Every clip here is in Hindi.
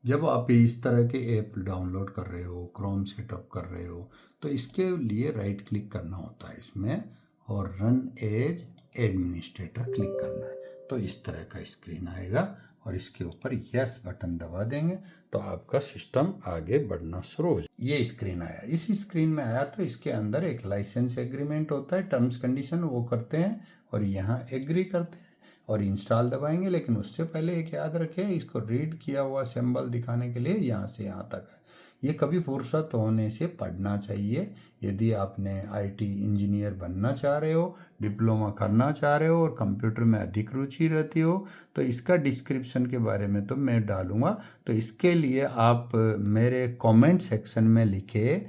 जब आप इस तरह के ऐप डाउनलोड कर रहे हो, क्रोम सेटअप कर रहे हो, तो इसके लिए राइट क्लिक करना होता है इसमें और रन एज एडमिनिस्ट्रेटर क्लिक करना है। तो इस तरह का स्क्रीन आएगा और इसके ऊपर यस बटन दबा देंगे तो आपका सिस्टम आगे बढ़ना शुरू हो जाए। ये स्क्रीन आया, इस स्क्रीन में आया तो इसके अंदर एक लाइसेंस एग्रीमेंट होता है, टर्म्स कंडीशन वो करते हैं और यहाँ एग्री करते हैं और इंस्टॉल दबाएंगे। लेकिन उससे पहले एक याद रखें, इसको रीड किया हुआ सिंबल दिखाने के लिए यहाँ से यहाँ तक है। ये कभी फुर्सत होने से पढ़ना चाहिए। यदि आपने आईटी इंजीनियर बनना चाह रहे हो, डिप्लोमा करना चाह रहे हो और कंप्यूटर में अधिक रुचि रहती हो, तो इसका डिस्क्रिप्शन के बारे में तो मैं डालूँगा। तो इसके लिए आप मेरे कमेंट सेक्शन में लिखे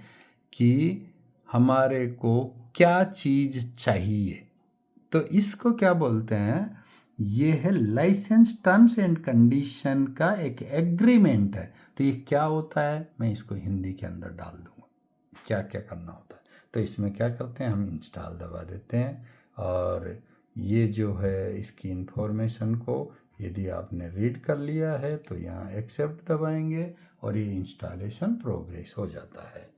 कि हमारे को क्या चीज़ चाहिए। तो इसको क्या बोलते हैं, ये है लाइसेंस टर्म्स एंड कंडीशन का एक एग्रीमेंट है। तो ये क्या होता है मैं इसको हिंदी के अंदर डाल दूंगा, क्या क्या करना होता है। तो इसमें क्या करते हैं, हम इंस्टॉल दबा देते हैं और ये जो है इसकी इंफॉर्मेशन को यदि आपने रीड कर लिया है तो यहाँ एक्सेप्ट दबाएंगे और ये इंस्टॉलेशन प्रोग्रेस हो जाता है।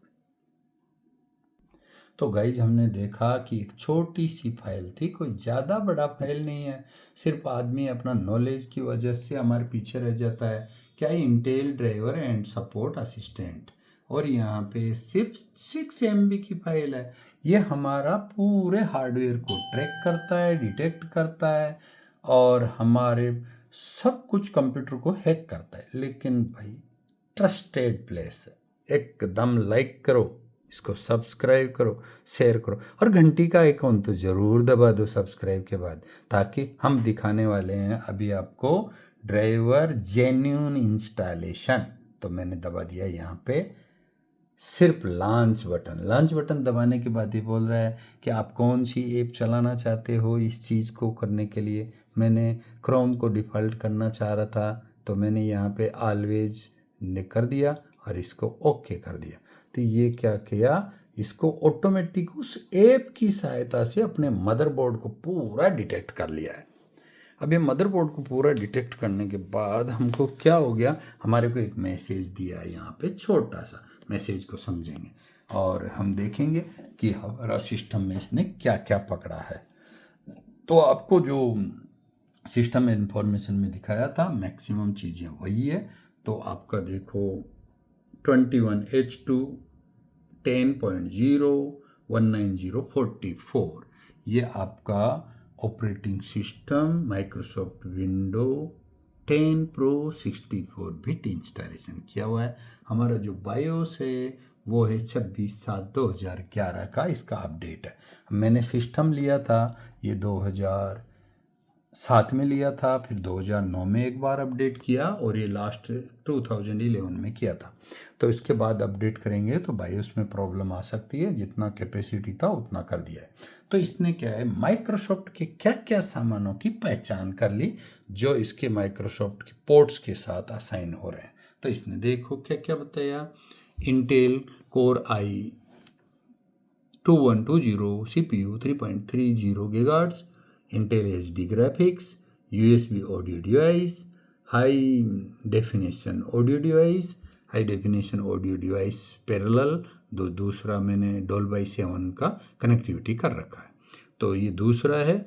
तो गाइज हमने देखा कि एक छोटी सी फाइल थी, कोई ज़्यादा बड़ा फाइल नहीं है, सिर्फ आदमी अपना नॉलेज की वजह से हमारे पीछे रह जाता है। क्या Intel driver and support assistant, और यहाँ पे सिर्फ 6 MB की फाइल है। ये हमारा पूरे हार्डवेयर को ट्रैक करता है, डिटेक्ट करता है और हमारे सब कुछ कंप्यूटर को हैक करता है। लेकिन भाई ट्रस्टेड प्लेस है, एकदम लाइक करो, इसको सब्सक्राइब करो, शेयर करो और घंटी का आइकॉन तो ज़रूर दबा दो सब्सक्राइब के बाद, ताकि हम दिखाने वाले हैं अभी आपको ड्राइवर जेन्युइन इंस्टॉलेशन। तो मैंने दबा दिया यहाँ पे सिर्फ लॉन्च बटन दबाने के बाद ही बोल रहा है कि आप कौन सी ऐप चलाना चाहते हो। इस चीज़ को करने के लिए मैंने क्रोम को डिफ़ॉल्ट करना चाह रहा था, तो मैंने यहाँ पे ऑलवेज कर दिया और इसको ओके कर दिया। तो ये क्या किया, इसको ऑटोमेटिक उस ऐप की सहायता से अपने मदरबोर्ड को पूरा डिटेक्ट कर लिया है। अब ये मदरबोर्ड को पूरा डिटेक्ट करने के बाद हमको क्या हो गया, हमारे को एक मैसेज दिया है यहाँ पे, छोटा सा मैसेज को समझेंगे और हम देखेंगे कि हमारा सिस्टम में इसने क्या क्या पकड़ा है। तो आपको जो सिस्टम इन्फॉर्मेशन में दिखाया था मैक्सिमम चीज़ें वही है। तो आपका देखो 21H2 10.0 19044, ये आपका operating system Microsoft window 10 pro 64 bit installation किया हुआ है। हमारा जो बायोस है वो है 26/7/2011 का, इसका अपडेट है। मैंने सिस्टम लिया था ये 2007 में लिया था, फिर 2009 में एक बार अपडेट किया और ये लास्ट 2011 में किया था। तो इसके बाद अपडेट करेंगे तो बायोस में प्रॉब्लम आ सकती है, जितना कैपेसिटी था उतना कर दिया है। तो इसने क्या है, माइक्रोसॉफ्ट के क्या क्या सामानों की पहचान कर ली जो इसके माइक्रोसॉफ्ट के पोर्ट्स के साथ असाइन हो रहे हैं। तो इसने देखो क्या क्या बताया, Intel core i2120 CPU 3.30 GHz, Intel HD graphics, USB audio device, high definition audio device parallel, दूसरा मैंने Dolby 7 का कनेक्टिविटी कर रखा है। तो ये दूसरा है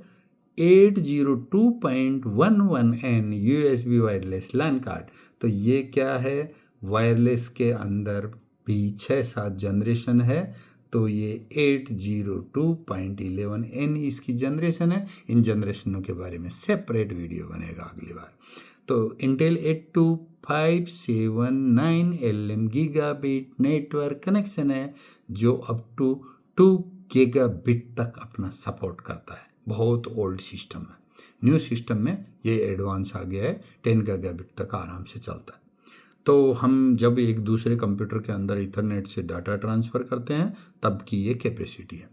802.11n USB वायरलेस लैन कार्ड। तो ये क्या है, वायरलेस के अंदर भी 6-7 जनरेशन है, तो ये 802.11n इसकी जनरेशन है। इन जनरेशनों के बारे में सेपरेट वीडियो बनेगा अगली बार। तो Intel 82579 LM gigabit network connection है, जो अप टू 2 गीगाबिट तक अपना सपोर्ट करता है। बहुत ओल्ड सिस्टम है, न्यू सिस्टम में ये एडवांस आ गया है, 10 गीगाबिट तक आराम से चलता है। तो हम जब एक दूसरे कंप्यूटर के अंदर इथरनेट से डाटा ट्रांसफ़र करते हैं तब की ये कैपेसिटी है।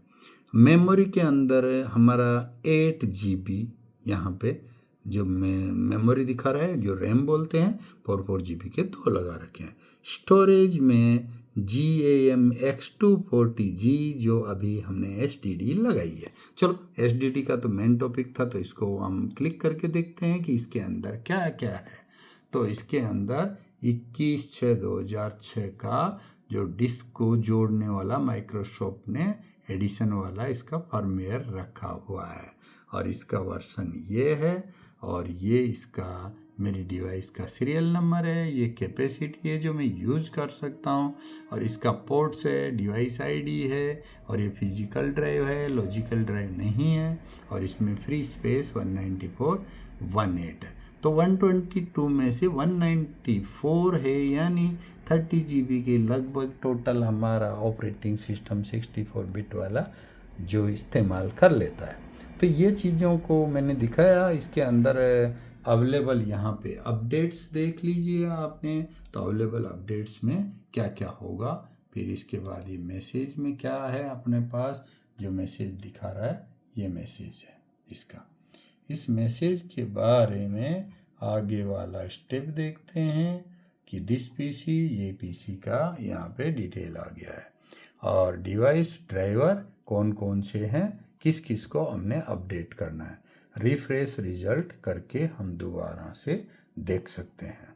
मेमोरी के अंदर हमारा 8 GB, यहाँ पे जो मेमोरी दिखा रहा है, जो रैम बोलते हैं, 4 GB के 2 लगा रखे हैं। स्टोरेज में GAMX240G, जो अभी हमने SSD लगाई है। चलो SSD का तो मेन टॉपिक था, तो इसको हम क्लिक करके देखते हैं कि इसके अंदर क्या क्या है। तो इसके अंदर 21/6/2006 का जो डिस्क को जोड़ने वाला माइक्रोसॉफ्ट ने एडिशन वाला इसका फर्मवेयर रखा हुआ है और इसका वर्जन ये है और ये इसका मेरी डिवाइस का सीरियल नंबर है, ये कैपेसिटी है जो मैं यूज कर सकता हूँ और इसका पोर्ट्स है, डिवाइस आईडी है और ये फिजिकल ड्राइव है, लॉजिकल ड्राइव नहीं है और इसमें फ्री स्पेस 194/18 है। तो 122 में से 194 है यानी 30 GB के लगभग टोटल हमारा ऑपरेटिंग सिस्टम 64 बिट वाला जो इस्तेमाल कर लेता है। तो ये चीज़ों को मैंने दिखाया। इसके अंदर अवेलेबल यहाँ पे अपडेट्स देख लीजिए आपने, तो अवेलेबल अपडेट्स में क्या क्या होगा। फिर इसके बाद ये मैसेज में क्या है अपने पास, जो मैसेज दिखा रहा है ये मैसेज है इसका। इस मैसेज के बारे में आगे वाला स्टेप देखते हैं कि दिस पीसी, ये पीसी का यहाँ पे डिटेल आ गया है और डिवाइस ड्राइवर कौन कौन से हैं, किस किस को हमने अपडेट करना है। रिफ्रेश रिजल्ट करके हम दोबारा से देख सकते हैं,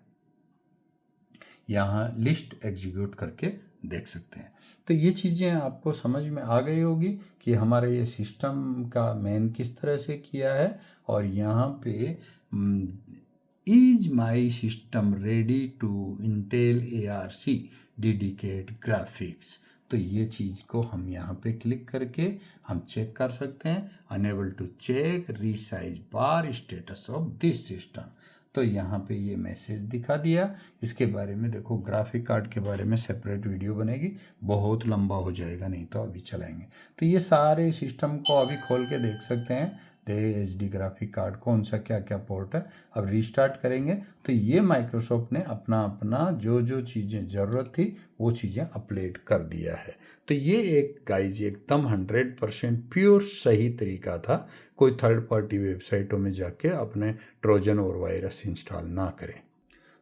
यहाँ लिस्ट एग्जीक्यूट करके देख सकते हैं। तो ये चीज़ें आपको समझ में आ गई होगी कि हमारे ये सिस्टम का मेन किस तरह से किया है। और यहाँ पे is my system ready to Intel ARC dedicate graphics, तो ये चीज़ को हम यहाँ पे क्लिक करके हम चेक कर सकते हैं। Enable to check resize bar status of this system, तो यहाँ पे ये मैसेज दिखा दिया। इसके बारे में देखो, ग्राफिक कार्ड के बारे में सेपरेट वीडियो बनेगी, बहुत लंबा हो जाएगा नहीं तो अभी चलाएंगे। तो ये सारे सिस्टम को अभी खोल के देख सकते हैं, HD ग्राफिक कार्ड कौन सा क्या क्या पोर्ट है। अब रीस्टार्ट करेंगे तो ये माइक्रोसॉफ्ट ने अपना अपना जो जो चीज़ें ज़रूरत थी वो चीज़ें अपडेट कर दिया है। तो ये एक गाइज एकदम 100% प्योर सही तरीका था। कोई थर्ड पार्टी वेबसाइटों में जाके अपने ट्रोजन और वायरस इंस्टॉल ना करें।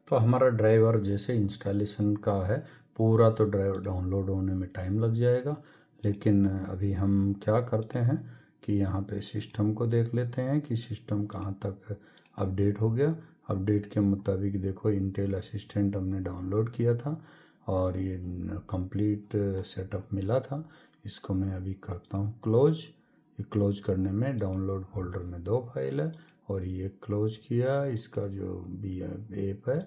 तो हमारा ड्राइवर जैसे इंस्टॉलेशन का है पूरा, तो ड्राइवर डाउनलोड होने में टाइम लग जाएगा। लेकिन अभी हम क्या करते हैं कि यहाँ पे सिस्टम को देख लेते हैं कि सिस्टम कहाँ तक अपडेट हो गया। अपडेट के मुताबिक देखो, इंटेल असिस्टेंट हमने डाउनलोड किया था और ये कंप्लीट सेटअप मिला था। इसको मैं अभी करता हूँ क्लोज। ये क्लोज करने में डाउनलोड फोल्डर में 2 फाइल है और ये क्लोज किया। इसका जो भी ऐप है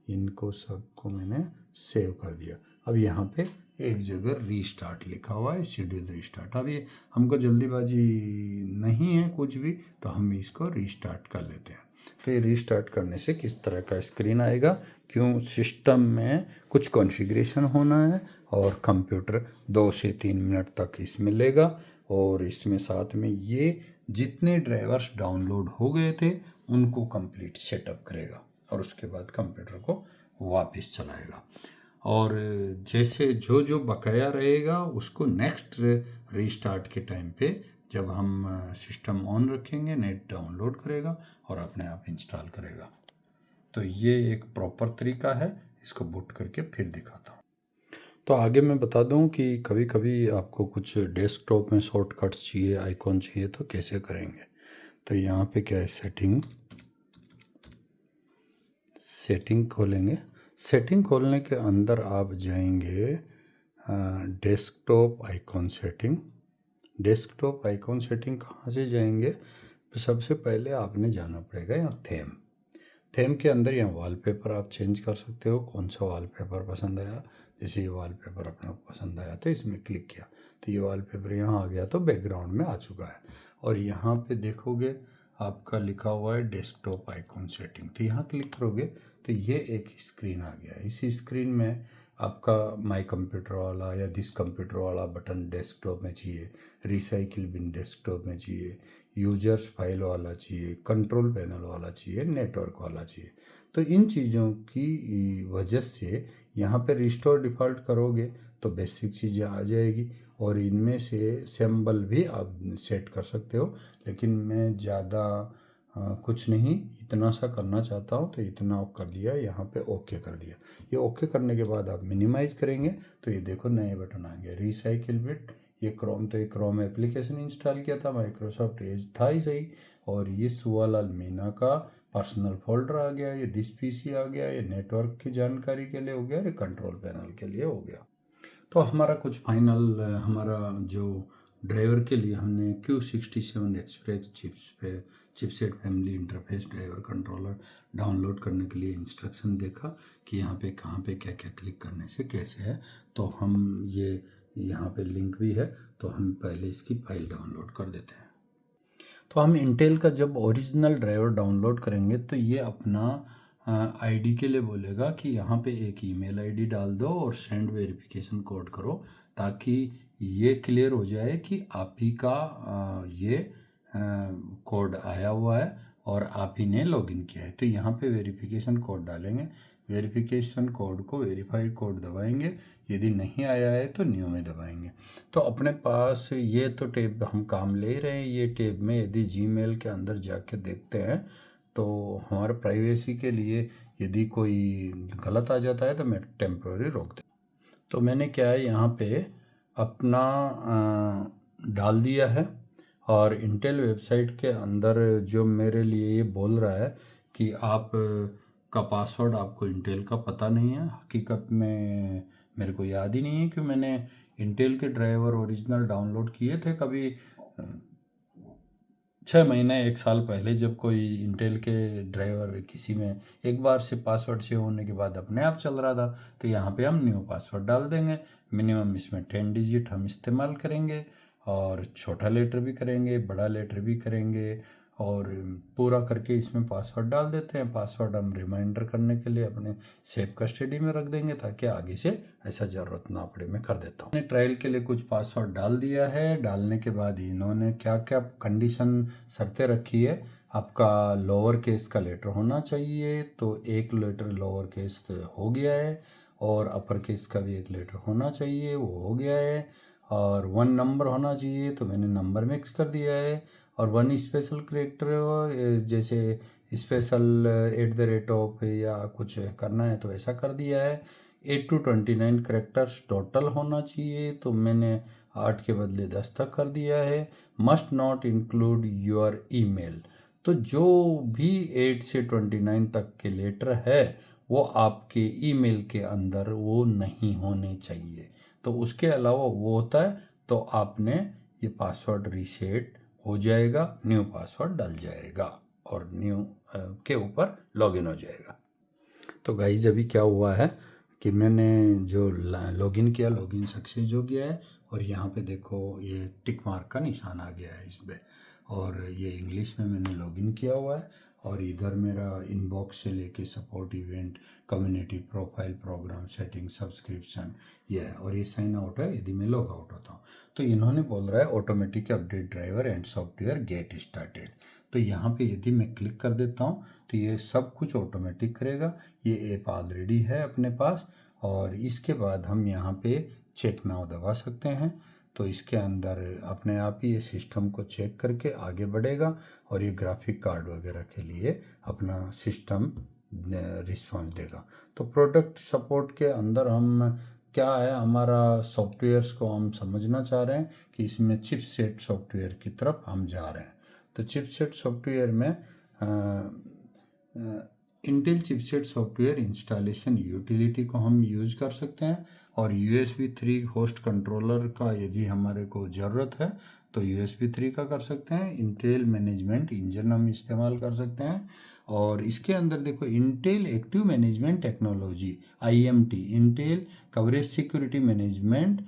इनको सबको मैंने सेव कर दिया। अब यहाँ पे एक जगह रीस्टार्ट लिखा हुआ है, शेड्यूल रीस्टार्ट। अब ये हमको जल्दीबाजी नहीं है कुछ भी, तो हम इसको रीस्टार्ट कर लेते हैं। तो ये रीस्टार्ट करने से किस तरह का स्क्रीन आएगा, क्यों सिस्टम में कुछ कॉन्फ़िगरेशन होना है और कंप्यूटर 2 से 3 मिनट तक इसमें लेगा और इसमें साथ में ये जितने ड्राइवर्स डाउनलोड हो गए थे उनको कंप्लीट सेटअप करेगा और उसके बाद कंप्यूटर को वापस चलाएगा। और जैसे जो जो बकाया रहेगा उसको नेक्स्ट रीस्टार्ट के टाइम पे जब हम सिस्टम ऑन रखेंगे नेट डाउनलोड करेगा और अपने आप इंस्टॉल करेगा। तो ये एक प्रॉपर तरीका है, इसको बूट करके फिर दिखाता हूँ। तो आगे मैं बता दूं कि कभी कभी आपको कुछ डेस्कटॉप में शॉर्टकट्स चाहिए, आइकॉन चाहिए, तो कैसे करेंगे। तो यहाँ पे क्या है, सेटिंग खोलेंगे। सेटिंग खोलने के अंदर आप जाएंगे desktop icon setting. Desktop icon setting कहाँ से जाएंगे, तो सबसे पहले आपने जाना पड़ेगा यहाँ थीम के अंदर। यहाँ वॉलपेपर आप चेंज कर सकते हो, कौन सा वॉलपेपर पसंद आया। जैसे ये वॉलपेपर अपने को पसंद आया तो इसमें क्लिक किया तो ये वॉलपेपर यहाँ आ गया, तो बैकग्राउंड में आ चुका है। और यहाँ पे देखोगे आपका लिखा हुआ है डेस्कटॉप आइकॉन सेटिंग, तो यहाँ क्लिक करोगे तो ये एक स्क्रीन आ गया। इसी स्क्रीन में आपका माई कंप्यूटर वाला या दिस कंप्यूटर वाला बटन डेस्कटॉप में चाहिए, रिसाइकिल बिन डेस्कटॉप में चाहिए, यूजर्स फाइल वाला चाहिए, कंट्रोल पैनल वाला चाहिए, नेटवर्क वाला चाहिए। तो इन चीज़ों की वजह से यहाँ पे रिस्टोर डिफ़ॉल्ट करोगे तो बेसिक चीज़ें आ जाएगी और इनमें से सिंबल भी आप सेट कर सकते हो। लेकिन मैं ज़्यादा कुछ नहीं, इतना सा करना चाहता हूँ तो इतना कर दिया, यहाँ पे ओके कर दिया। ये ओके करने के बाद आप मिनिमाइज़ करेंगे तो ये देखो नए बटन आ गया, रिसाइकिल बिट ये क्रोम, तो ये क्रोम एप्लीकेशन इंस्टॉल किया था, माइक्रोसॉफ्ट एज था ही सही, और ये सुवालाल मीना का पर्सनल फोल्डर आ गया, ये दिस पीसी आ गया, ये नेटवर्क की जानकारी के लिए हो गया, ये कंट्रोल पैनल के लिए हो गया। तो हमारा कुछ फाइनल, हमारा जो ड्राइवर के लिए हमने Q67 express chipset family interface driver controller download करने के लिए इंस्ट्रक्शन देखा कि यहाँ पे कहाँ पे क्या क्या क्लिक करने से कैसे है। तो हम ये यहाँ पे लिंक भी है, तो हम पहले इसकी फाइल डाउनलोड कर देते हैं। तो हम इंटेल का जब ओरिजिनल ड्राइवर डाउनलोड करेंगे तो ये अपना आईडी के लिए बोलेगा कि यहाँ पे एक ईमेल आईडी डाल दो और सेंड वेरिफिकेशन कोड करो, ताकि ये क्लियर हो जाए कि आप ही का ये कोड आया हुआ है और आप ही ने लॉगिन किया है। तो यहाँ पे वेरिफिकेशन कोड डालेंगे, वेरिफिकेशन कोड को वेरीफाइड कोड दबाएंगे, यदि नहीं आया है तो न्यू में दबाएंगे। तो अपने पास ये तो टैब हम काम ले ही रहे हैं, ये टैब में यदि जीमेल के अंदर जाके देखते हैं तो हमारे प्राइवेसी के लिए यदि कोई गलत आ जाता है तो मैं टेम्प्रोरी रोक दूँ। तो मैंने क्या है यहाँ पे अपना डाल दिया है, और इंटेल वेबसाइट के अंदर जो मेरे लिए ये बोल रहा है कि आप का पासवर्ड आपको इंटेल का पता नहीं है। हकीकत में मेरे को याद ही नहीं है कि मैंने इंटेल के ड्राइवर ओरिजिनल डाउनलोड किए थे कभी 6 महीने 1 साल पहले, जब कोई इंटेल के ड्राइवर किसी में एक बार से पासवर्ड सेव होने के बाद अपने आप चल रहा था। तो यहाँ पे हम न्यू पासवर्ड डाल देंगे, मिनिमम इसमें 10 डिजिट हम इस्तेमाल करेंगे, और छोटा लेटर भी करेंगे, बड़ा लेटर भी करेंगे, और पूरा करके इसमें पासवर्ड डाल देते हैं। पासवर्ड हम रिमाइंडर करने के लिए अपने सेव कस्टडी में रख देंगे, ताकि आगे से ऐसा ज़रूरत ना पड़े। मैं कर देता हूँ। मैंने ट्रायल के लिए कुछ पासवर्ड डाल दिया है। डालने के बाद इन्होंने क्या क्या कंडीशन शर्तें रखी है, आपका लोअर केस का लेटर होना चाहिए, तो एक लेटर लोअर केस हो गया है, और अपर केस का भी एक लेटर होना चाहिए, वो हो गया है, और 1 नंबर होना चाहिए, तो मैंने नंबर मिक्स कर दिया है, और 1 स्पेशल करेक्टर, जैसे स्पेशल @ या कुछ करना है तो ऐसा कर दिया है। 8 to 29 करेक्टर्स टोटल होना चाहिए, तो मैंने 8 के बदले 10 तक कर दिया है। Must not include your email, तो जो भी 8 से 29 तक के लेटर है वो आपके ईमेल के अंदर वो नहीं होने चाहिए। तो उसके अलावा वो होता है तो आपने ये पासवर्ड रीसेट हो जाएगा, न्यू पासवर्ड डल जाएगा, और न्यू के ऊपर लॉगिन हो जाएगा। तो गाइज अभी क्या हुआ है कि मैंने जो लॉगिन किया, लॉगिन सक्सेस हो गया है, और यहाँ पे देखो ये टिक मार्क का निशान आ गया है इस पर, और ये इंग्लिश में मैंने लॉगिन किया हुआ है, और इधर मेरा इनबॉक्स से लेके support, event, community, profile, program, setting, subscription ये है, और ये साइन आउट है यदि मैं लॉग आउट होता हूँ। तो इन्होंने बोल रहा है automatic update driver and software get started. तो यहाँ पे यदि मैं क्लिक कर देता हूँ तो ये सब कुछ ऑटोमेटिक करेगा। ये ऐप ऑलरेडी है अपने पास, और इसके बाद हम यहाँ पे चेक नाउ दबा सकते हैं, तो इसके अंदर अपने आप ही ये सिस्टम को चेक करके आगे बढ़ेगा, और ये ग्राफिक कार्ड वगैरह के लिए अपना सिस्टम रिस्पॉन्स देगा। तो प्रोडक्ट सपोर्ट के अंदर हम क्या है, हमारा सॉफ्टवेयर्स को हम समझना चाह रहे हैं कि इसमें चिपसेट सॉफ्टवेयर की तरफ हम जा रहे हैं। तो चिपसेट सॉफ्टवेयर में Intel chipset software installation utility को हम यूज़ कर सकते हैं, और USB 3 होस्ट कंट्रोलर का यदि हमारे को ज़रूरत है तो USB 3 का कर सकते हैं। इंटेल मैनेजमेंट इंजन हम इस्तेमाल कर सकते हैं, और इसके अंदर देखो Intel active management technology IMT, Intel coverage security management,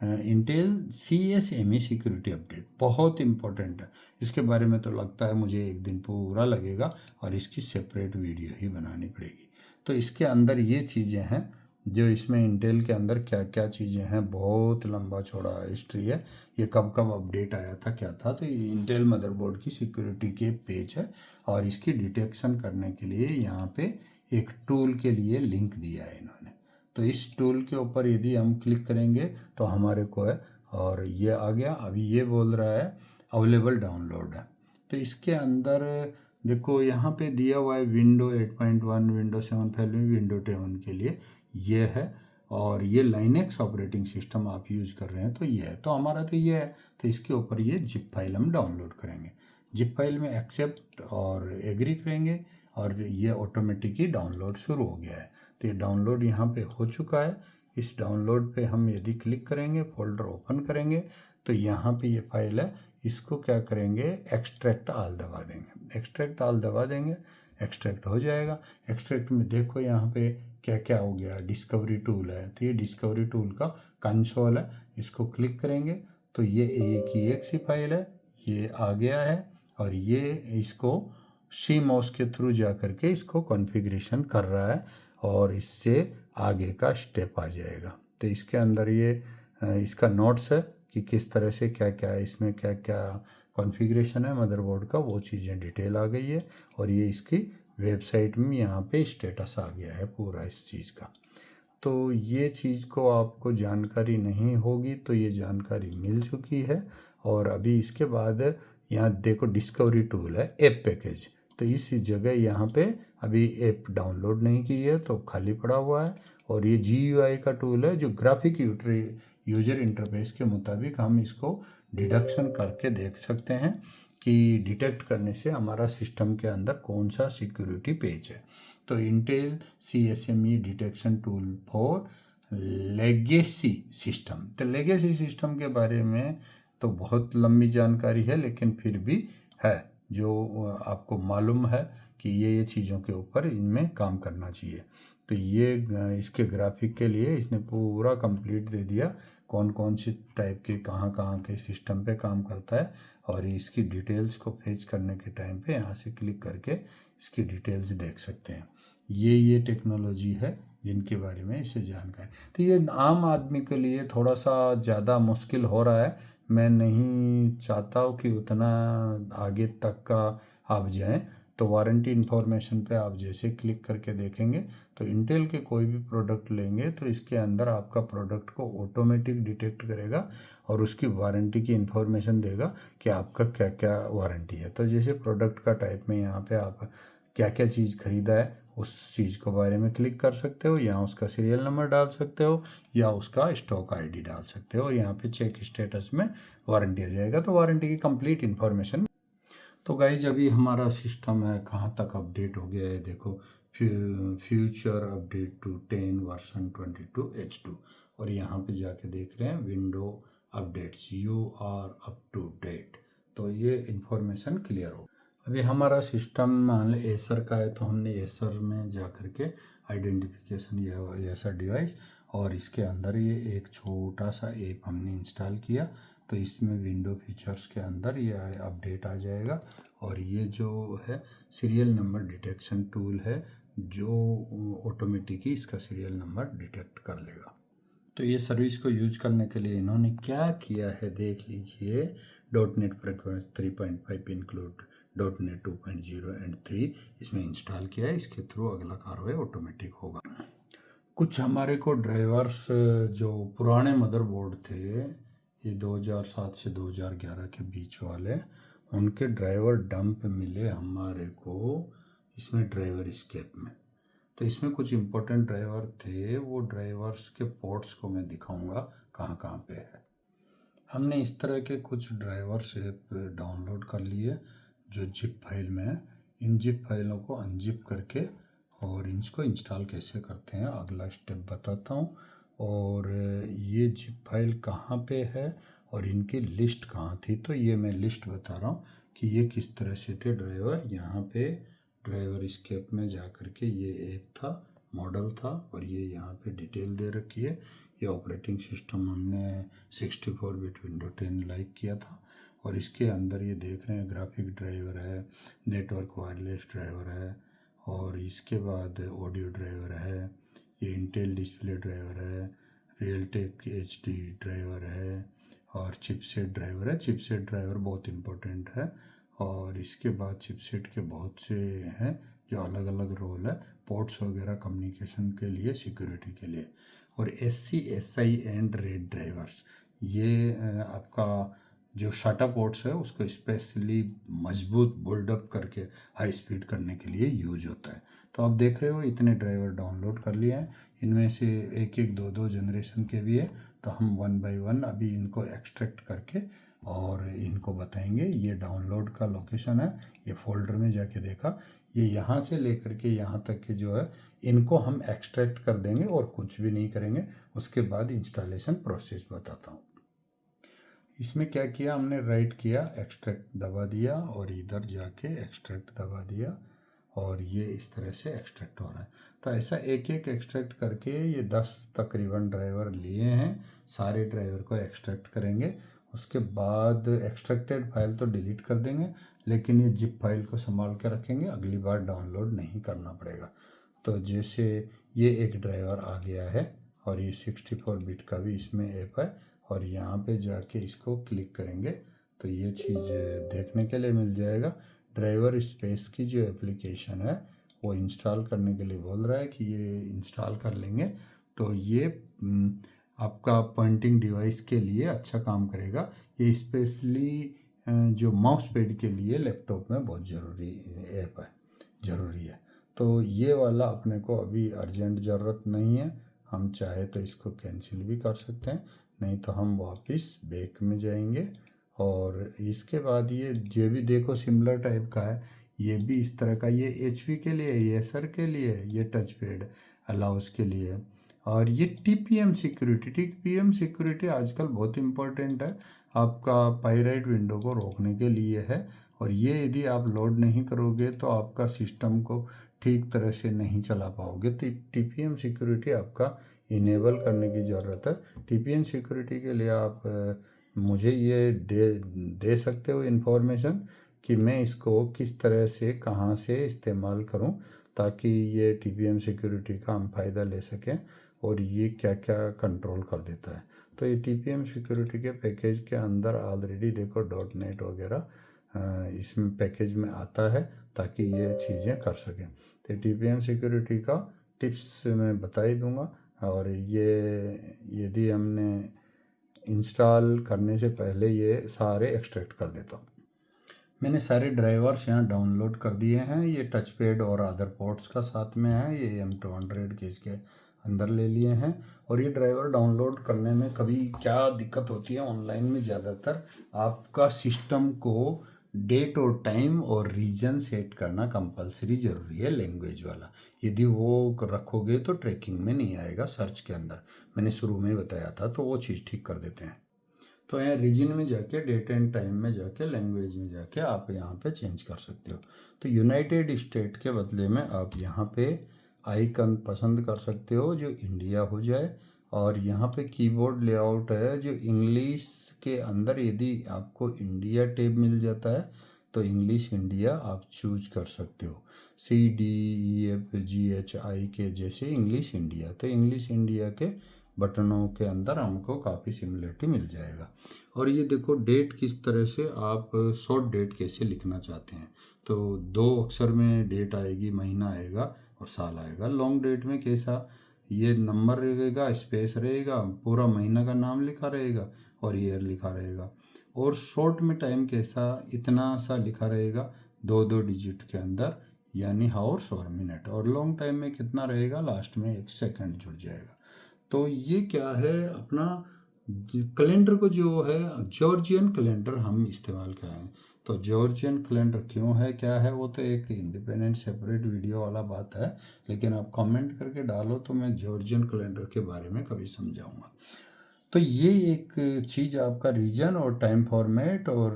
Intel CSME security update बहुत इंपॉर्टेंट है। इसके बारे में तो लगता है मुझे एक दिन पूरा लगेगा, और इसकी सेपरेट वीडियो ही बनानी पड़ेगी। तो इसके अंदर ये चीज़ें हैं जो इसमें इंटेल के अंदर क्या क्या चीज़ें हैं, बहुत लंबा चौड़ा हिस्ट्री है। ये कब कब अपडेट आया था क्या था, तो ये इंटेल मदरबोर्ड की सिक्योरिटी के पेज है, और इसकी डिटेक्शन करने के लिए यहाँ पे एक टूल के लिए लिंक दिया है इन्होंने। तो इस टूल के ऊपर यदि हम क्लिक करेंगे तो हमारे को है, और ये आ गया। अभी ये बोल रहा है अवेलेबल डाउनलोड है, तो इसके अंदर देखो यहाँ पे दिया हुआ है विंडो 8.1, विंडो 7 फैमिली, विंडो 10 के लिए ये है, और ये लाइनेक्स ऑपरेटिंग सिस्टम आप यूज कर रहे हैं तो ये है, तो हमारा तो ये है, तो इसके ऊपर ये जिप फाइल हम डाउनलोड करेंगे। जिप फाइल में एक्सेप्ट और एग्री करेंगे और ये ऑटोमेटिक ही डाउनलोड शुरू हो गया है। तो ये डाउनलोड यहाँ पे हो चुका है। इस डाउनलोड पे हम यदि क्लिक करेंगे, फोल्डर ओपन करेंगे, तो यहाँ पे ये फाइल है, इसको क्या करेंगे, एक्सट्रैक्ट आल दबा देंगे। एक्सट्रैक्ट आल दबा देंगे, एक्सट्रैक्ट हो जाएगा। एक्सट्रैक्ट में देखो यहाँ पे क्या क्या हो गया, डिस्कवरी टूल है, तो ये डिस्कवरी टूल का कंसोल है, इसको क्लिक करेंगे तो ये एक ही एक सी फाइल है, ये आ गया है। और ये इसको सी माउस के थ्रू जा करके इसको कॉन्फ़िगरेशन कर रहा है और इससे आगे का स्टेप आ जाएगा। तो इसके अंदर ये इसका नोट्स है कि किस तरह से क्या क्या इसमें क्या क्या कॉन्फ़िगरेशन है मदरबोर्ड का, वो चीज़ें डिटेल आ गई है। और ये इसकी वेबसाइट में यहाँ पे स्टेटस आ गया है पूरा इस चीज़ का। तो ये चीज़ को आपको जानकारी नहीं होगी तो ये जानकारी मिल चुकी है। और अभी इसके बाद यहाँ देखो डिस्कवरी टूल है, ऐप पैकेज, तो इस जगह यहाँ पे अभी ऐप डाउनलोड नहीं की है तो खाली पड़ा हुआ है। और ये GUI का टूल है जो ग्राफिक यूजर इंटरफेस के मुताबिक हम इसको डिडक्शन करके देख सकते हैं कि डिटेक्ट करने से हमारा सिस्टम के अंदर कौन सा सिक्योरिटी पेज है। तो Intel CSME detection tool for legacy system. तो लेगेसी सिस्टम के बारे में तो बहुत लंबी जानकारी है, लेकिन फिर भी है जो आपको मालूम है कि ये चीज़ों के ऊपर इनमें काम करना चाहिए। तो ये इसके ग्राफिक के लिए इसने पूरा कंप्लीट दे दिया, कौन कौन से टाइप के कहाँ कहाँ के सिस्टम पे काम करता है। और इसकी डिटेल्स को फेच करने के टाइम पे यहाँ से क्लिक करके इसकी डिटेल्स देख सकते हैं। ये टेक्नोलॉजी है जिनके बारे में इसे जानकारी। तो ये आम आदमी के लिए थोड़ा सा ज़्यादा मुश्किल हो रहा है। मैं नहीं चाहता हूँ कि उतना आगे तक का आप जाएं। तो वारंटी इन्फॉर्मेशन पे आप जैसे क्लिक करके देखेंगे तो इंटेल के कोई भी प्रोडक्ट लेंगे तो इसके अंदर आपका प्रोडक्ट को ऑटोमेटिक डिटेक्ट करेगा और उसकी वारंटी की इन्फॉर्मेशन देगा कि आपका क्या क्या वारंटी है। तो जैसे प्रोडक्ट का टाइप में यहाँ पे आप क्या क्या चीज़ खरीदा है उस चीज़ के बारे में क्लिक कर सकते हो, यहाँ उसका सीरियल नंबर डाल सकते हो या उसका स्टॉक ID डाल सकते हो और यहाँ पे चेक स्टेटस में वारंटी आ जाएगा। तो वारंटी की कंप्लीट इन्फॉर्मेशन। तो गाइज अभी हमारा सिस्टम है कहाँ तक अपडेट हो गया है, देखो future update to 10 version 22H2 और यहाँ पे जाके देख रहे हैं window updates, you are up to date. तो ये इन्फॉर्मेशन क्लियर हो। अभी हमारा सिस्टम मान लो एसर का है तो हमने एसर में जा कर के आइडेंटिफिकेशन ये ऐसा डिवाइस और इसके अंदर ये एक छोटा सा ऐप हमने इंस्टॉल किया तो इसमें विंडो फीचर्स के अंदर ये अपडेट आ जाएगा। और ये जो है सीरियल नंबर डिटेक्शन टूल है जो ऑटोमेटिक ही इसका सीरियल नंबर डिटेक्ट कर लेगा। तो ये सर्विस को यूज करने के लिए इन्होंने क्या किया है देख लीजिए। .NET fragment 3.5 include .NET 2.0 and 3 इसमें इंस्टॉल किया है। इसके थ्रू अगला कार्रवाई ऑटोमेटिक होगा। कुछ हमारे को ड्राइवर्स जो पुराने मदरबोर्ड थे, ये 2007 से 2011 के बीच वाले, उनके ड्राइवर डंप मिले हमारे को इसमें ड्राइवर स्केप में। तो इसमें कुछ इम्पोर्टेंट ड्राइवर थे, वो ड्राइवर्स के पोर्ट्स को मैं दिखाऊंगा कहाँ कहाँ पे है। हमने इस तरह के कुछ ड्राइवर्स डाउनलोड कर लिए जो जिप फाइल में है। इन जिप फाइलों को अनजिप करके और इनको इंस्टॉल कैसे करते हैं अगला स्टेप बताता हूँ। और ये जिप फाइल कहाँ पे है और इनकी लिस्ट कहाँ थी, तो ये मैं लिस्ट बता रहा हूँ कि ये किस तरह से थे ड्राइवर। यहाँ पे ड्राइवर स्केप में जा कर के ये ऐप था, मॉडल था और ये यहाँ पे डिटेल दे रखी है। ये ऑपरेटिंग सिस्टम हमने 64 बिट विंडो 10 लाइक किया था और इसके अंदर ये देख रहे हैं ग्राफिक ड्राइवर है, नेटवर्क वायरलेस ड्राइवर है और इसके बाद ऑडियो ड्राइवर है, ये इंटेल डिस्प्ले ड्राइवर है, रियलटेक HD ड्राइवर है और चिपसेट ड्राइवर है। चिपसेट ड्राइवर बहुत इंपॉर्टेंट है और इसके बाद चिपसेट के बहुत से हैं जो अलग अलग रोल है, पोर्ट्स वगैरह कम्युनिकेशन के लिए, सिक्योरिटी के लिए। और SC SI and red drivers, ये आपका जो शाटा पोर्ट्स है उसको स्पेशली मजबूत बुल्डअप करके हाई स्पीड करने के लिए यूज होता है। तो आप देख रहे हो इतने ड्राइवर डाउनलोड कर लिए हैं, इनमें से एक एक दो दो जनरेशन के भी है। तो हम वन बाय वन अभी इनको एक्सट्रैक्ट करके और इनको बताएंगे। ये डाउनलोड का लोकेशन है, ये फोल्डर में जाके देखा, ये यहाँ से लेकर के यहाँ तक के जो है इनको हम एक्सट्रैक्ट कर देंगे और कुछ भी नहीं करेंगे। उसके बाद इंस्टॉलेशन प्रोसेस बताता हूँ। इसमें क्या किया हमने, राइट किया, एक्सट्रैक्ट दबा दिया और इधर जाके एक्सट्रैक्ट दबा दिया और ये इस तरह से एक्सट्रैक्ट हो रहा है। तो ऐसा एक एक एक्सट्रैक्ट करके ये 10 तकरीबन ड्राइवर लिए हैं, सारे ड्राइवर को एक्सट्रैक्ट करेंगे। उसके बाद एक्सट्रैक्टेड फाइल तो डिलीट कर देंगे, लेकिन ये जिप फाइल को संभाल कर रखेंगे, अगली बार डाउनलोड नहीं करना पड़ेगा। तो जैसे ये एक ड्राइवर आ गया है और ये 64 बिट का भी इसमें ऐप है और यहाँ पे जाके इसको क्लिक करेंगे तो ये चीज़ देखने के लिए मिल जाएगा। ड्राइवर स्पेस की जो एप्लीकेशन है वो इंस्टॉल करने के लिए बोल रहा है कि ये इंस्टॉल कर लेंगे। तो ये आपका पॉइंटिंग डिवाइस के लिए अच्छा काम करेगा। ये स्पेशली जो माउस पैड के लिए लैपटॉप में बहुत ज़रूरी है। तो ये वाला अपने को अभी अर्जेंट ज़रूरत नहीं है, हम चाहे तो इसको कैंसिल भी कर सकते हैं, नहीं तो हम वापस बैक में जाएंगे। और इसके बाद ये भी देखो सिमिलर टाइप का है, ये भी इस तरह का, ये HP के लिए, ये एसर के लिए, ये टच पैड अलाउस के लिए। और ये TPM सिक्योरिटी आजकल बहुत इम्पोर्टेंट है, आपका पायरेट विंडो को रोकने के लिए है। और ये यदि आप लोड नहीं करोगे तो आपका सिस्टम को ठीक तरह से नहीं चला पाओगे। तो TPM सिक्योरिटी आपका इनेबल करने की ज़रूरत है। TPM सिक्योरिटी के लिए आप मुझे ये दे सकते हो इन्फॉर्मेशन कि मैं इसको किस तरह से कहाँ से इस्तेमाल करूं ताकि ये TPM सिक्योरिटी का हम फ़ायदा ले सकें और ये क्या क्या कंट्रोल कर देता है। तो ये TPM सिक्योरिटी के पैकेज के अंदर ऑलरेडी देखो .NET वगैरह इसमें पैकेज में आता है ताकि ये चीज़ें कर सकें। तो TPM सिक्योरिटी का टिप्स मैं बता ही दूँगा। और ये यदि हमने इंस्टॉल करने से पहले ये सारे एक्सट्रैक्ट कर देता हूँ। मैंने सारे ड्राइवर्स यहाँ डाउनलोड कर दिए हैं, ये टच पैड और अदर पोर्ट्स का साथ में है, ये M200 के इसके अंदर ले लिए हैं। और ये ड्राइवर डाउनलोड करने में कभी क्या दिक्कत होती है ऑनलाइन में, ज़्यादातर आपका सिस्टम को डेट और टाइम और रीजन सेट करना कंपलसरी ज़रूरी है, लैंग्वेज वाला। यदि वो रखोगे तो ट्रैकिंग में नहीं आएगा सर्च के अंदर, मैंने शुरू में बताया था। तो वो चीज़ ठीक कर देते हैं। तो यहाँ रीजन में जाके, डेट एंड टाइम में जाके, लैंग्वेज में जाके आप यहाँ पे चेंज कर सकते हो। तो यूनाइटेड स्टेट के बदले में आप यहाँ पे आइकन पसंद कर सकते हो जो इंडिया हो जाए। और यहाँ पे कीबोर्ड लेआउट है जो इंग्लिश के अंदर, यदि आपको इंडिया टैब मिल जाता है तो इंग्लिश इंडिया आप चूज कर सकते हो, CDEFGHI के जैसे इंग्लिश इंडिया। तो इंग्लिश इंडिया के बटनों के अंदर हमको काफ़ी सिमिलरिटी मिल जाएगा। और ये देखो डेट किस तरह से आप शॉर्ट डेट कैसे लिखना चाहते हैं, तो 2 अक्षर में डेट आएगी, महीना आएगा और साल आएगा। लॉन्ग डेट में कैसा, ये नंबर रहेगा, स्पेस रहेगा, पूरा महीना का नाम लिखा रहेगा और ईयर लिखा रहेगा। और शॉर्ट में टाइम कैसा, इतना सा लिखा रहेगा 2-2 डिजिट के अंदर, यानी हावर्स और मिनट। और लॉन्ग टाइम में कितना रहेगा, लास्ट में 1 सेकंड जुड़ जाएगा। तो ये क्या है, अपना कैलेंडर को जो है जॉर्जियन कैलेंडर हम इस्तेमाल करें। तो जॉर्जियन कैलेंडर क्यों है, क्या है, वो तो एक इंडिपेंडेंट सेपरेट वीडियो वाला बात है, लेकिन आप कमेंट करके डालो तो मैं जॉर्जियन कैलेंडर के बारे में कभी समझाऊंगा। तो ये एक चीज़ आपका रीजन और टाइम फॉर्मेट और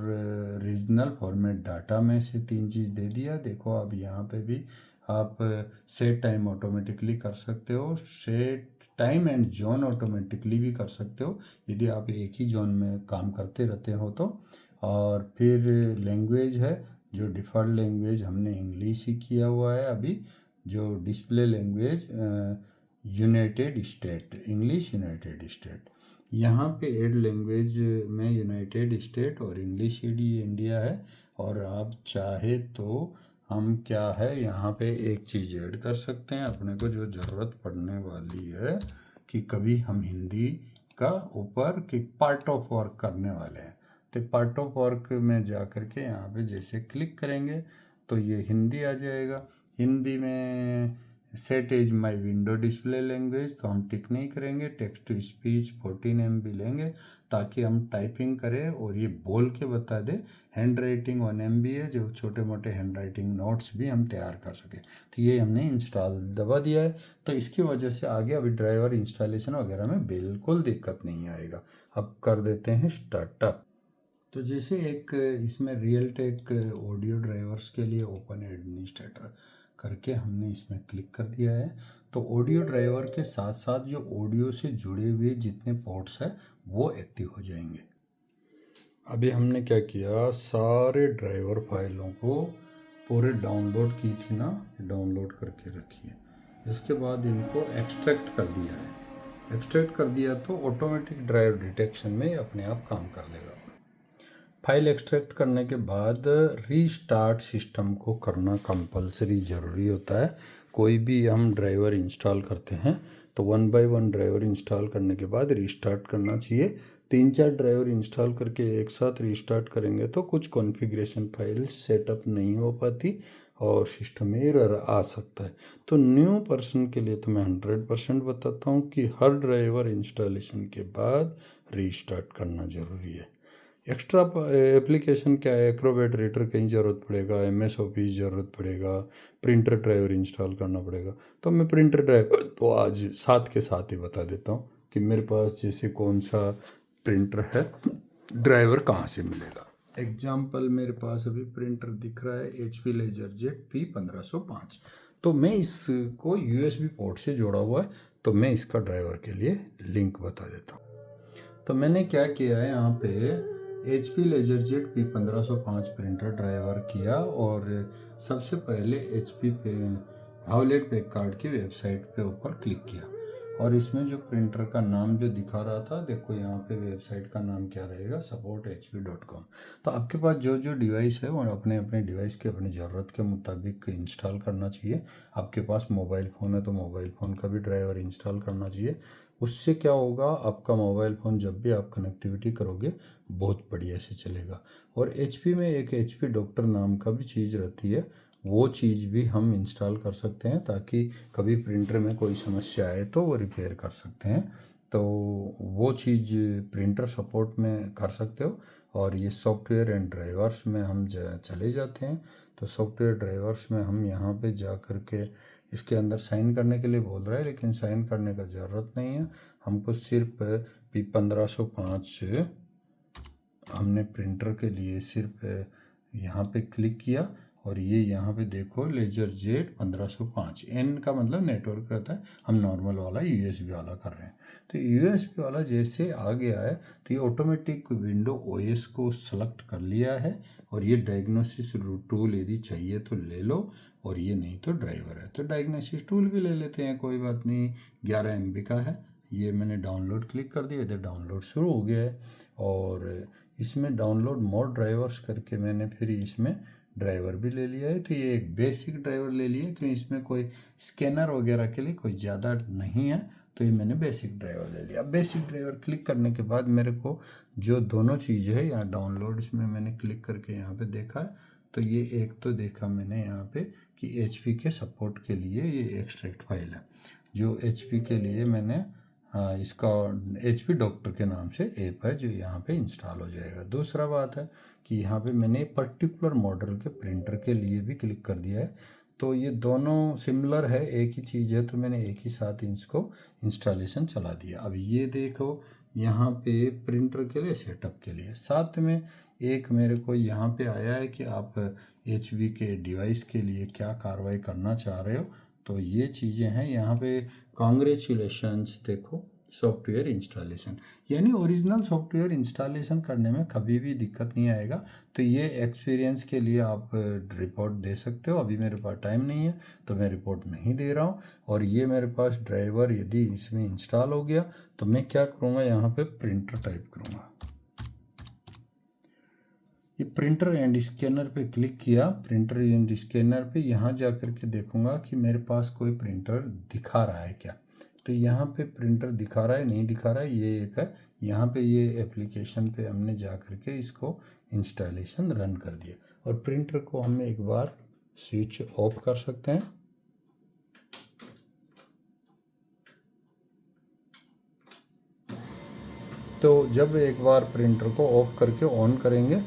रीजनल फॉर्मेट डाटा में से 3 चीज़ दे दिया। देखो अब यहाँ पे भी आप सेट टाइम ऑटोमेटिकली कर सकते हो, set time and zone automatically भी कर सकते हो यदि आप एक ही जोन में काम करते रहते हो तो। और फिर लैंग्वेज है, जो डिफ़ॉल्ट लैंग्वेज हमने इंग्लिश ही किया हुआ है अभी। जो display language United state, English United state. यहाँ पे ऐड लैंग्वेज में यूनाइटेड स्टेट और इंग्लिश इंडिया है। और आप चाहे तो हम क्या है यहाँ पे एक चीज़ ऐड कर सकते हैं अपने को जो ज़रूरत पड़ने वाली है, कि कभी हम हिंदी का ऊपर कि पार्ट ऑफ वर्क करने वाले हैं तो पार्ट ऑफ वर्क में जा कर के यहाँ पे जैसे क्लिक करेंगे तो ये हिंदी आ जाएगा। हिंदी में set as my window display language, तो हम टिक नहीं करेंगे। टेक्स्ट टू स्पीच 14 MB लेंगे ताकि हम टाइपिंग करें और ये बोल के बता दे। हैंड राइटिंग 1 MB है, जो छोटे मोटे हैंड राइटिंग नोट्स भी हम तैयार कर सकें। तो ये हमने इंस्टॉल दबा दिया है, तो इसकी वजह से आगे अभी ड्राइवर इंस्टॉलेशन वगैरह में बिल्कुल दिक्कत नहीं आएगा। अब कर देते हैं स्टार्टअप। तो जैसे एक इसमें रियल टेक ऑडियो ड्राइवर्स के लिए ओपन एडमिनिस्ट्रेटर करके हमने इसमें क्लिक कर दिया है, तो ऑडियो ड्राइवर के साथ साथ जो ऑडियो से जुड़े हुए जितने पोर्ट्स हैं वो एक्टिव हो जाएंगे। अभी हमने क्या किया, सारे ड्राइवर फाइलों को पूरे डाउनलोड की थी ना, डाउनलोड करके रखी है। इसके बाद इनको एक्सट्रैक्ट कर दिया है। एक्सट्रैक्ट कर दिया तो ऑटोमेटिक ड्राइव डिटेक्शन में अपने आप काम कर लेगा। फाइल एक्सट्रैक्ट करने के बाद रीस्टार्ट सिस्टम को करना कंपलसरी ज़रूरी होता है। कोई भी हम ड्राइवर इंस्टॉल करते हैं तो 1 बाय 1 ड्राइवर इंस्टॉल करने के बाद रीस्टार्ट करना चाहिए। 3-4 ड्राइवर इंस्टॉल करके एक साथ रीस्टार्ट करेंगे तो कुछ कॉन्फ़िगरेशन फाइल सेटअप नहीं हो पाती और सिस्टम में एरर आ सकता है। तो न्यू पर्सन के लिए तो मैं 100% बताता हूँ कि हर ड्राइवर इंस्टॉलेशन के बाद रीस्टार्ट करना ज़रूरी है। एक्स्ट्रा एप्लीकेशन क्या है, एक्रोबैट रीडर कहीं ज़रूरत पड़ेगा, MS ऑफिस ज़रूरत पड़ेगा, प्रिंटर ड्राइवर इंस्टॉल करना पड़ेगा। तो मैं प्रिंटर ड्राइवर तो आज साथ के साथ ही बता देता हूँ कि मेरे पास जैसे कौन सा प्रिंटर है, ड्राइवर कहाँ से मिलेगा। एग्जाम्पल मेरे पास अभी प्रिंटर दिख रहा है HP LaserJet P1505। तो मैं इसको USB पोर्ट से जोड़ा हुआ है, तो मैं इसका ड्राइवर के लिए लिंक बता देता हूँ। तो मैंने क्या किया है, यहाँ पे HP LaserJet P1505 printer driver किया और सबसे पहले HP पे हाउलेट पैकर्ड की वेबसाइट पे ऊपर क्लिक किया और इसमें जो प्रिंटर का नाम जो दिखा रहा था, देखो यहाँ पे वेबसाइट का नाम क्या रहेगा, supporthp.com। तो आपके पास जो जो डिवाइस है वो अपने अपने डिवाइस के अपनी ज़रूरत के मुताबिक इंस्टॉल करना चाहिए। आपके पास मोबाइल फ़ोन है तो मोबाइल फ़ोन का भी ड्राइवर इंस्टॉल करना चाहिए। उससे क्या होगा, आपका मोबाइल फ़ोन जब भी आप कनेक्टिविटी करोगे बहुत बढ़िया से चलेगा। और HP में एक HP डॉक्टर नाम का भी चीज़ रहती है, वो चीज़ भी हम इंस्टॉल कर सकते हैं ताकि कभी प्रिंटर में कोई समस्या आए तो वो रिपेयर कर सकते हैं। तो वो चीज़ प्रिंटर सपोर्ट में कर सकते हो। और ये सॉफ्टवेयर एंड ड्राइवर्स में हम चले जाते हैं। तो सॉफ्टवेयर ड्राइवर्स में हम यहाँ पे जा कर के इसके अंदर साइन करने के लिए बोल रहा है, लेकिन साइन करने का ज़रूरत नहीं है। हमको सिर्फ P1505 हमने प्रिंटर के लिए सिर्फ यहाँ पे क्लिक किया और ये यहाँ पे देखो LaserJet 1505, N का मतलब नेटवर्क रहता है, हम नॉर्मल वाला USB वाला कर रहे हैं। तो USB वाला जैसे आ गया है तो ये ऑटोमेटिक विंडो OS को सेलेक्ट कर लिया है और ये डायग्नोसिस टूल यदि चाहिए तो ले लो और ये नहीं तो ड्राइवर है तो डायग्नोसिस टूल भी ले लेते हैं, कोई बात नहीं। 11 MB का है। ये मैंने डाउनलोड क्लिक कर दिया, इधर डाउनलोड शुरू हो गया है और इसमें डाउनलोड मोर ड्राइवर्स करके मैंने फिर इसमें ड्राइवर भी ले लिया है। तो ये एक बेसिक ड्राइवर ले लिया क्योंकि इसमें कोई स्कैनर वगैरह के लिए कोई ज़्यादा नहीं है, तो ये मैंने बेसिक ड्राइवर ले लिया। बेसिक ड्राइवर क्लिक करने के बाद मेरे को जो दोनों चीज़ है यहाँ डाउनलोड, इसमें मैंने क्लिक करके यहाँ पे देखा है तो ये एक तो देखा मैंने यहाँ पे कि HP के सपोर्ट के लिए ये एक्सट्रैक्ट फाइल है, जो HP के लिए मैंने इसका HP डॉक्टर के नाम से ऐप है जो यहाँ पे इंस्टॉल हो जाएगा। दूसरा बात है कि यहाँ पे मैंने पर्टिकुलर मॉडल के प्रिंटर के लिए भी क्लिक कर दिया है, तो ये दोनों सिमिलर है, एक ही चीज़ है, तो मैंने एक ही साथ इसको इंस्टॉलेशन चला दिया। अब ये देखो यहाँ पे प्रिंटर के लिए सेटअप के लिए साथ में एक मेरे को यहाँ पे आया है कि आप HP के डिवाइस के लिए क्या कार्रवाई करना चाह रहे हो। तो ये चीज़ें हैं यहाँ पे, कॉन्ग्रेचुलेशंस, देखो सॉफ्टवेयर इंस्टॉलेशन, यानी ओरिजिनल सॉफ्टवेयर इंस्टॉलेशन करने में कभी भी दिक्कत नहीं आएगा। तो ये एक्सपीरियंस के लिए आप रिपोर्ट दे सकते हो। अभी मेरे पास टाइम नहीं है तो मैं रिपोर्ट नहीं दे रहा हूँ। और ये मेरे पास ड्राइवर यदि इसमें इंस्टॉल हो गया तो मैं क्या करूँगा, यहाँ पे प्रिंटर टाइप करूँगा। ये प्रिंटर एंड स्कैनर पे क्लिक किया, प्रिंटर एंड स्कैनर पे यहाँ जा कर के देखूँगा कि मेरे पास कोई प्रिंटर दिखा रहा है क्या। तो यहाँ पे प्रिंटर दिखा रहा है, नहीं दिखा रहा है, ये एक है यहाँ पे ये एप्लीकेशन पे हमने जा कर के इसको इंस्टॉलेशन रन कर दिया और प्रिंटर को हम एक बार स्विच ऑफ कर सकते हैं। तो जब एक बार प्रिंटर को ऑफ करके ऑन करेंगे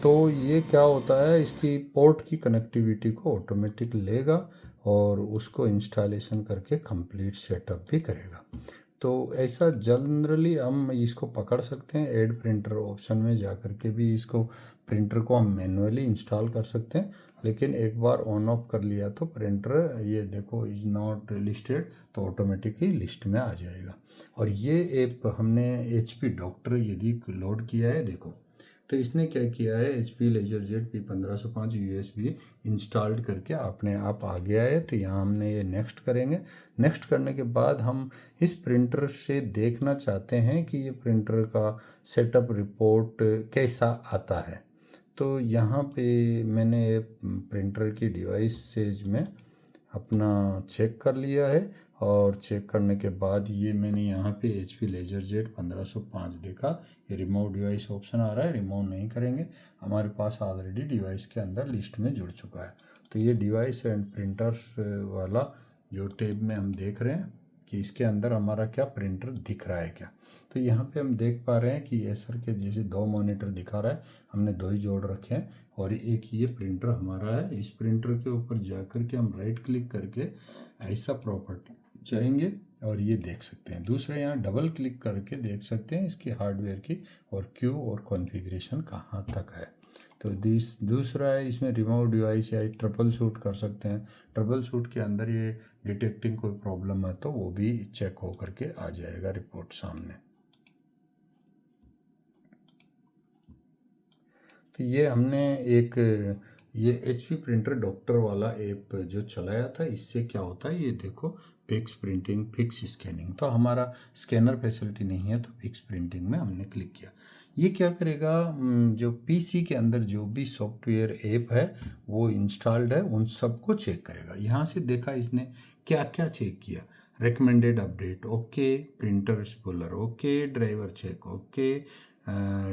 तो ये क्या होता है, इसकी पोर्ट की कनेक्टिविटी को ऑटोमेटिक लेगा और उसको इंस्टॉलेशन करके कंप्लीट सेटअप भी करेगा। तो ऐसा जनरली हम इसको पकड़ सकते हैं। ऐड प्रिंटर ऑप्शन में जा कर के भी इसको प्रिंटर को हम मैनुअली इंस्टॉल कर सकते हैं, लेकिन एक बार ऑन ऑफ कर लिया तो प्रिंटर ये देखो इज नॉट लिस्टेड तो ऑटोमेटिकली लिस्ट में आ जाएगा। और ये ऐप हमने HP डॉक्टर यदि लोड किया है, देखो तो इसने क्या किया है, HP LaserJet P1505 USB installed करके अपने आप आ गया है। तो यहाँ हमने ये नेक्स्ट करेंगे। नेक्स्ट करने के बाद हम इस प्रिंटर से देखना चाहते हैं कि ये प्रिंटर का सेटअप रिपोर्ट कैसा आता है। तो यहाँ पे मैंने प्रिंटर की डिवाइसेज में अपना चेक कर लिया है और चेक करने के बाद ये मैंने यहाँ पे HP LaserJet 1505 देखा। ये रिमूव डिवाइस ऑप्शन आ रहा है, रिमूव नहीं करेंगे, हमारे पास ऑलरेडी डिवाइस के अंदर लिस्ट में जुड़ चुका है। तो ये डिवाइस एंड प्रिंटर्स वाला जो टैब में हम देख रहे हैं कि इसके अंदर हमारा क्या प्रिंटर दिख रहा है क्या। तो यहाँ पे हम देख पा रहे हैं कि एसर के जैसे 2 मॉनिटर दिखा रहा है, हमने 2 ही जोड़ रखे हैं और एक ये प्रिंटर हमारा है। इस प्रिंटर के ऊपर जा कर के हम राइट क्लिक करके ऐसा प्रॉपर्टी जाएंगे और ये देख सकते हैं। दूसरे यहाँ डबल क्लिक करके देख सकते हैं इसकी हार्डवेयर की और क्यू और कॉन्फ़िगरेशन कहाँ तक है। तो दूसरा है इसमें रिमूव डिवाइस या ट्रिपल शूट कर सकते हैं। ट्रिपल शूट के अंदर ये डिटेक्टिंग कोई प्रॉब्लम है तो वो भी चेक हो करके आ जाएगा रिपोर्ट सामने। तो ये हमने एक ये HP प्रिंटर डॉक्टर वाला ऐप जो चलाया था, इससे क्या होता है ये देखो, फिक्स प्रिंटिंग फिक्स स्कैनिंग। तो हमारा स्कैनर फैसिलिटी नहीं है तो फिक्स प्रिंटिंग में हमने क्लिक किया। ये क्या करेगा, जो PC के अंदर जो भी सॉफ्टवेयर ऐप है वो इंस्टॉल्ड है उन सबको चेक करेगा। यहाँ से देखा इसने क्या क्या चेक किया, recommended update okay, printer spooler okay, driver check okay,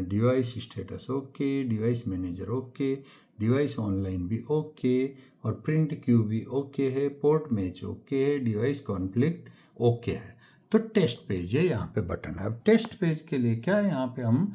device status okay, device manager okay, device online भी ओके और प्रिंट क्यू भी ओके है, पोर्ट मैच ओके है, डिवाइस कॉन्फ्लिक्ट ओके है। तो टेस्ट पेज है, यहाँ पे बटन है। अब टेस्ट पेज के लिए क्या है, यहाँ पे हम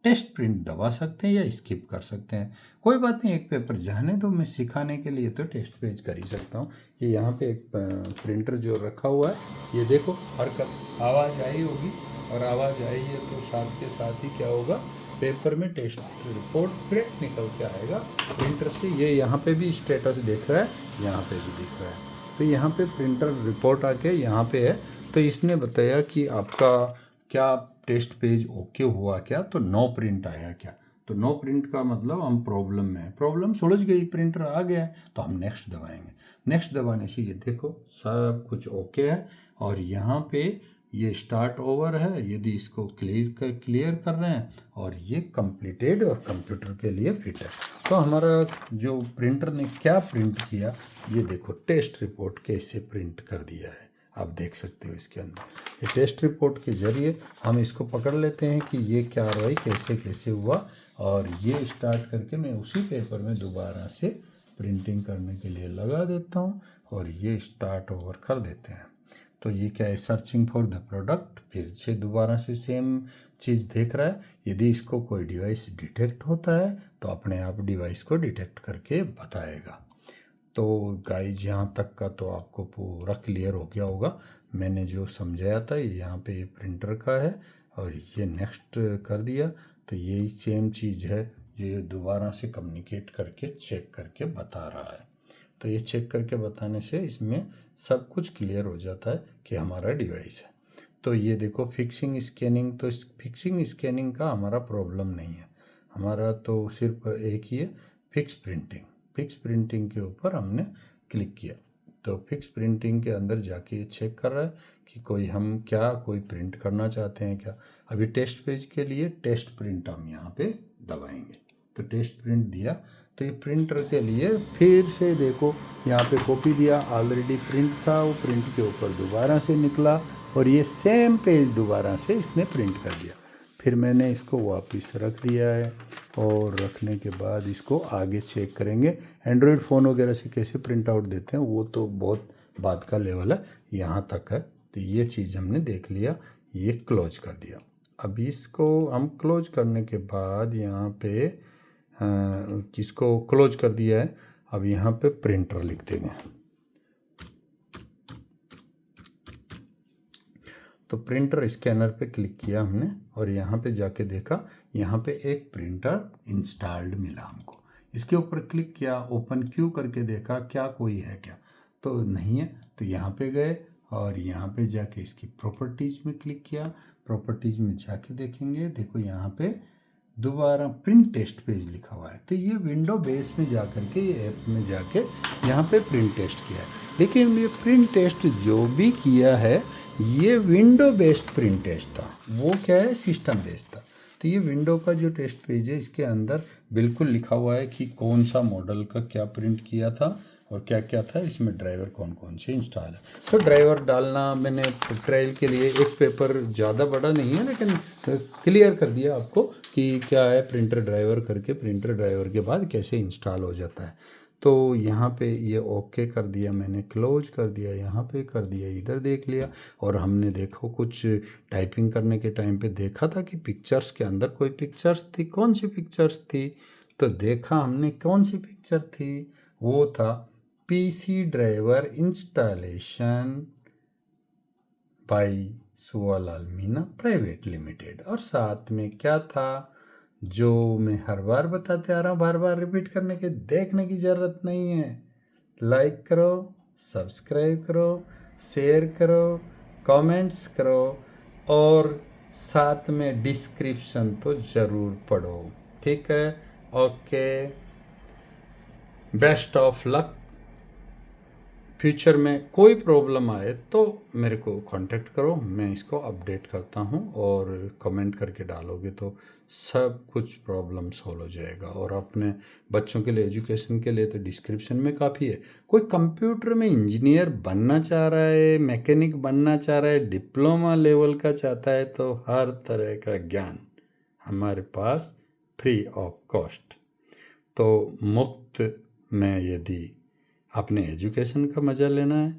टेस्ट प्रिंट दबा सकते हैं या स्किप कर सकते हैं, कोई बात नहीं, एक पेपर जाने दो, मैं सिखाने के लिए तो टेस्ट पेज कर ही सकता हूँ। ये यहाँ पे एक प्रिंटर जो रखा हुआ है, ये देखो हरकत आवाज़ आई होगी और आवाज़ आई है तो साथ के साथ ही क्या होगा, पेपर में टेस्ट रिपोर्ट प्रिंट निकल के आएगा प्रिंटर से। ये यहाँ पे भी स्टेटस दिख रहा है, यहाँ पे भी दिख रहा है। तो यहाँ पे प्रिंटर रिपोर्ट आके यहाँ पे है। तो इसने बताया कि आपका क्या टेस्ट पेज ओके हुआ क्या, तो नो प्रिंट आया क्या। तो नो प्रिंट का मतलब हम प्रॉब्लम में है, प्रॉब्लम सुलझ गई, प्रिंटर आ गया है तो हम नेक्स्ट दबाएंगे। नेक्स्ट दबाने से ये देखो सब कुछ ओके है और यहाँ पे ये स्टार्ट ओवर है, यदि इसको क्लियर कर रहे हैं और ये कंप्लीटेड और कंप्यूटर के लिए फिट है। तो हमारा जो प्रिंटर ने क्या प्रिंट किया, ये देखो टेस्ट रिपोर्ट कैसे प्रिंट कर दिया है, आप देख सकते हो इसके अंदर। ये टेस्ट रिपोर्ट के जरिए हम इसको पकड़ लेते हैं कि ये कार्रवाई कैसे कैसे हुआ और ये स्टार्ट करके मैं उसी पेपर में दोबारा से प्रिंटिंग करने के लिए लगा देता हूँ और ये स्टार्ट ओवर कर देते हैं। तो ये क्या है, सर्चिंग फॉर द प्रोडक्ट, फिर से दोबारा से सेम चीज़ देख रहा है। यदि इसको कोई डिवाइस डिटेक्ट होता है तो अपने आप डिवाइस को डिटेक्ट करके बताएगा। तो गाइज यहाँ तक का तो आपको पूरा क्लियर हो गया होगा, मैंने जो समझाया था। ये यहाँ पे ये प्रिंटर का है और ये नेक्स्ट कर दिया तो यही सेम चीज़ है जो ये दोबारा से कम्युनिकेट करके चेक करके बता रहा है। तो ये चेक करके बताने से इसमें सब कुछ क्लियर हो जाता है कि हमारा डिवाइस है। तो ये देखो फिक्सिंग स्कैनिंग, तो इस फिक्सिंग स्कैनिंग का हमारा प्रॉब्लम नहीं है, हमारा तो सिर्फ एक ही है फिक्स प्रिंटिंग। फिक्स प्रिंटिंग के ऊपर हमने क्लिक किया तो फिक्स प्रिंटिंग के अंदर जाके ये चेक कर रहा है कि कोई प्रिंट करना चाहते हैं क्या। अभी टेस्ट पेज के लिए टेस्ट प्रिंट हम यहाँ पे दबाएंगे तो टेस्ट प्रिंट दिया। तो ये प्रिंटर के लिए फिर से देखो यहाँ पे कॉपी दिया, ऑलरेडी प्रिंट था, वो प्रिंट के ऊपर दोबारा से निकला और ये सेम पेज दोबारा से इसने प्रिंट कर दिया। फिर मैंने इसको वापस रख दिया है और रखने के बाद इसको आगे चेक करेंगे। एंड्रॉयड फ़ोन वगैरह से कैसे प्रिंट आउट देते हैं वो तो बहुत बात का लेवल है, यहाँ तक है। तो ये चीज़ हमने देख लिया, ये क्लोज कर दिया। अब इसको हम क्लोज करने के बाद यहाँ पे इसको क्लोज कर दिया है। अब यहाँ पे प्रिंटर लिख देंगे। तो प्रिंटर स्कैनर पे क्लिक किया हमने और यहाँ पे जाके देखा, यहाँ पे एक प्रिंटर इंस्टॉल्ड मिला हमको। इसके ऊपर क्लिक किया, ओपन क्यू करके देखा क्या कोई है क्या, तो नहीं है। तो यहाँ पे गए और यहाँ पे जाके इसकी प्रॉपर्टीज़ में क्लिक किया। प्रॉपर्टीज़ में जाके देखेंगे, देखो यहाँ पे दोबारा प्रिंट टेस्ट पेज लिखा हुआ है। तो ये विंडो बेस में जा कर के, ये ऐप में जाके यहाँ पे प्रिंट टेस्ट किया है। लेकिन ये प्रिंट टेस्ट जो भी किया है ये विंडो बेस्ड प्रिंट टेस्ट था, वो क्या है, सिस्टम बेस्ड था। तो ये विंडो का जो टेस्ट पेज है इसके अंदर बिल्कुल लिखा हुआ है कि कौन सा मॉडल का क्या प्रिंट किया था और क्या क्या था, इसमें ड्राइवर कौन कौन से इंस्टॉल है। तो ड्राइवर डालना मैंने ट्रायल के लिए, एक पेपर ज़्यादा बड़ा नहीं है लेकिन क्लियर कर दिया आपको कि क्या है प्रिंटर ड्राइवर करके, प्रिंटर ड्राइवर के बाद कैसे इंस्टॉल हो जाता है। तो यहाँ पे ये ओके कर दिया मैंने, क्लोज कर दिया, यहाँ पे कर दिया, इधर देख लिया। और हमने देखो कुछ टाइपिंग करने के टाइम पे देखा था कि पिक्चर्स के अंदर कोई पिक्चर्स थी, कौन सी पिक्चर्स थी, तो देखा हमने कौन सी पिक्चर थी, वो था PC driver installation by Suwalal Meena private limited. और साथ में क्या था, जो मैं हर बार बताते आ रहा हूँ, बार बार रिपीट करने के देखने की ज़रूरत नहीं है। लाइक करो, सब्सक्राइब करो, शेयर करो, कमेंट्स करो और साथ में डिस्क्रिप्शन तो ज़रूर पढ़ो, ठीक है। Okay, best of luck. Future में कोई प्रॉब्लम आए तो मेरे को कांटेक्ट करो, मैं इसको अपडेट करता हूँ और कमेंट करके डालोगे तो सब कुछ प्रॉब्लम सॉल्व हो जाएगा। और अपने बच्चों के लिए, एजुकेशन के लिए तो डिस्क्रिप्शन में काफ़ी है। कोई कंप्यूटर में इंजीनियर बनना चाह रहा है, मैकेनिक बनना चाह रहा है, डिप्लोमा लेवल का चाहता है, तो हर तरह का ज्ञान हमारे पास फ्री ऑफ कॉस्ट। तो मुफ्त में यदि अपने एजुकेशन का मज़ा लेना है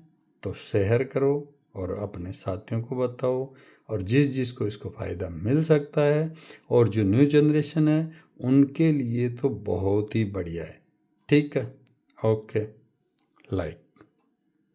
तो शेयर करो और अपने साथियों को बताओ, और जिसको इसको फ़ायदा मिल सकता है और जो न्यू जनरेशन है उनके लिए तो बहुत ही बढ़िया है, ठीक है। Okay, like.